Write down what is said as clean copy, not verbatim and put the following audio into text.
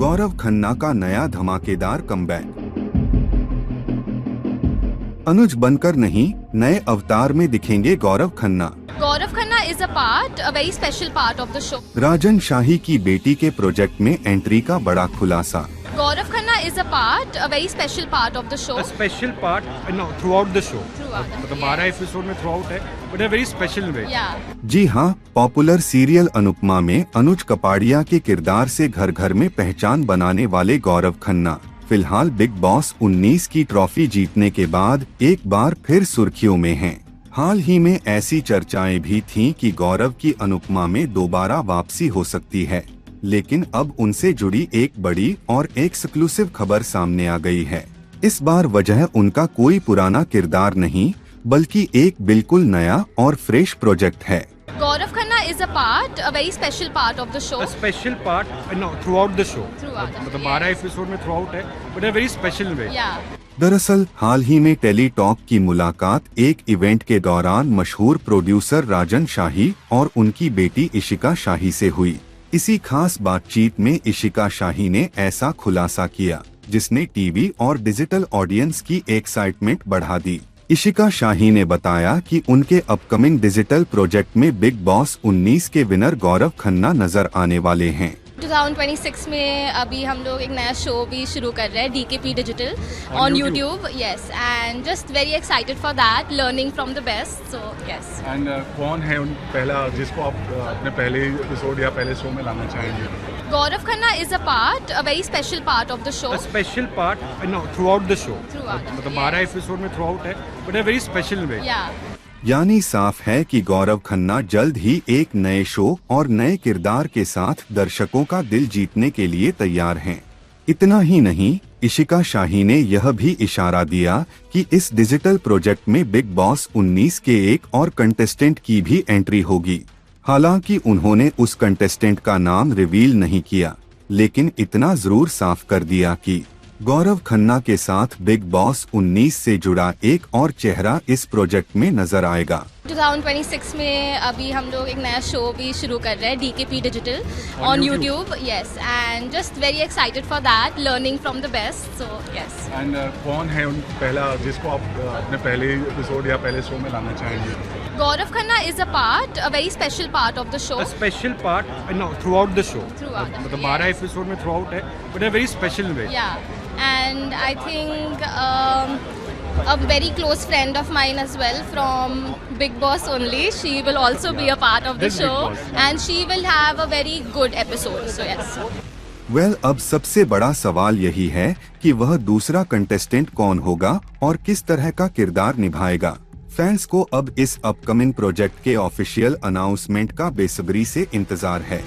गौरव खन्ना का नया धमाकेदार कमबैक। अनुज बनकर नहीं, नए अवतार में दिखेंगे Gaurav Khanna. Gaurav Khanna is a very special part of the show. राजन शाही की बेटी के प्रोजेक्ट में एंट्री का बड़ा खुलासा। Gaurav Khanna is a very special part of the show. A special part, no, throughout the show. मतलब 12 Yes. एपिसोड में through out है, but a very special way. Yeah. जी हाँ, पॉपुलर सीरियल अनुपमा में अनुज कपाड़िया के किरदार से घर घर में पहचान बनाने वाले गौरव खन्ना फिलहाल बिग बॉस 19 की ट्रॉफी जीतने के बाद एक बार फिर सुर्खियों में हैं। हाल ही में ऐसी चर्चाएं भी थीं कि गौरव की अनुपमा में दोबारा वापसी हो सकती है, लेकिन अब उनसे जुड़ी एक बड़ी और एक्सक्लूसिव खबर सामने आ गई है। इस बार वजह उनका कोई पुराना किरदार नहीं, बल्कि एक बिल्कुल नया और फ्रेश प्रोजेक्ट है। Gaurav Khanna is a very special part of the show. A special part, no, throughout the show. मतलब 12 Yes. एपिसोड में थ्रू आउट है, but a very special way. Yeah. दरअसल हाल ही में टेली टॉक की मुलाकात एक event के दौरान मशहूर प्रोड्यूसर राजन शाही और उनकी बेटी इशिका शाही से हुई। इसी खास बातचीत में इशिका शाही ने ऐसा खुलासा किया, जिसने टीवी और डिजिटल ऑडियंस की एक्साइटमेंट बढ़ा दी। इशिका शाही ने बताया कि उनके अपकमिंग डिजिटल प्रोजेक्ट में बिग बॉस 19 के विनर गौरव खन्ना नजर आने वाले हैं। 2026 में अभी हम लोग एक नया शो भी शुरू कर रहे हैं, DKP digital on YouTube. Yes, and just very excited for that, learning from the best. So yes. And कौन है उन पहला जिसको आप अपने पहले एपिसोड या पहले शो में लाना चाहेंगे? Gaurav Khanna is a very special part of the show. A special part, no, throughout the show. मतलब 12 Yes. एपिसोड में थ्रू आउट है, but a very special way. Yeah. यानी साफ है कि गौरव खन्ना जल्द ही एक नए शो और नए किरदार के साथ दर्शकों का दिल जीतने के लिए तैयार हैं। इतना ही नहीं, इशिका शाही ने यह भी इशारा दिया कि इस डिजिटल प्रोजेक्ट में बिग बॉस 19 के एक और कंटेस्टेंट की भी एंट्री होगी। हालांकि उन्होंने उस कंटेस्टेंट का नाम रिवील नहीं किया, लेकिन इतना जरूर साफ कर दिया कि गौरव खन्ना के साथ बिग बॉस 19 से जुड़ा एक और चेहरा इस प्रोजेक्ट में नजर आएगा। 2026 में अभी हम लोग एक नया शो भी शुरू कर रहे हैं, DKP digital on YouTube. Yes, and just very excited for that, learning from the best. So yes. And कौन है उन पहला जिसको आप अपने पहले एपिसोड या पहले शो में लाना चाहेंगे? Gaurav Khanna is a very special part of the show. A special part, no, throughout the show. मतलब 12 Yes. एपिसोड में थ्रू आउट है, but a very special way. Yeah, and I think a very close friend of mine as well from Big Boss only. She will also be a part of the This Big show, Boss. and she will have a very good episode. So yes. अब सबसे बड़ा सवाल यही है कि वह दूसरा contestant कौन होगा और किस तरह का किरदार निभाएगा। फैंस को अब इस अपकमिंग प्रोजेक्ट के ऑफिशियल अनाउंसमेंट का बेसब्री से इंतजार है।